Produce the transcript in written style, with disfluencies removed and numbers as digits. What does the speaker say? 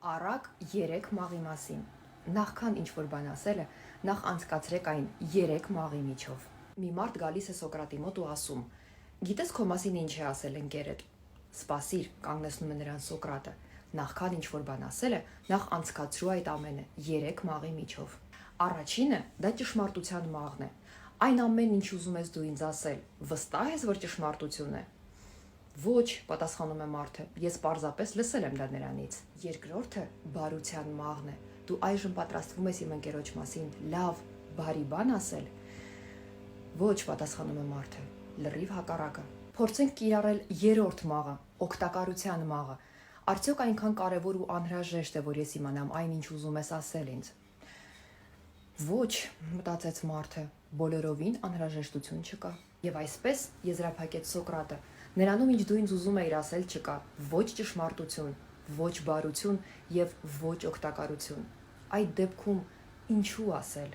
Առակ 3 մաղի մասին։ Նախքան ինչ-որ բան ասելը, նախ անցկացրեք այն 3 մաղի միջով։ Մի մարդ գալիս է Սոկրատի մոտ ու ասում. «Գիտես քո մասին ինչ է ասել ընկերդ»։ «Սպասիր», կանգնեցնում է նրան Սոկրատը։ Նախքան ինչ-որ բան ասելը, նախ անցկացրու այդ ամենը 3 մաղի միջով։ Առաջինը դա ճշմարտության մաղն է։ Այն ամենն, ինչ ուզում ես դու ինձ ասել, վստահ ես, որ ճշմարտություն է։ Ոչ, պատասխանում է մարդը, ես պարզապես լսել եմ դա նրանից։ Երկրորդը բարության մաղն է։ Դու այժմ պատրաստվում ես իմ ընկերոջ մասին լավ, բարի բան ասել։ Ոչ, պատասխանում է մարդը, լրիվ հակառակը։ Փորձենք կիրառել երրորդ մաղը, օգտակարության մաղը։ Արդյոք այնքան կարևոր ու անհրաժեշտ է, որ ես իմանամ այն, ինչ ուզում ես ասել ինձ։ Ոչ, մտածեց մարդը, բոլորովին անհրաժեշտություն չկա։ Եվ այսպես եզրափակեց Սոկրատը, նրանում ինչ դու ինձ ուզում էիր ասել չկա, ոչ ճշմարտություն, ոչ բարություն եւ ոչ օգտակարություն։ Այդ դեպքում ինչու ասել։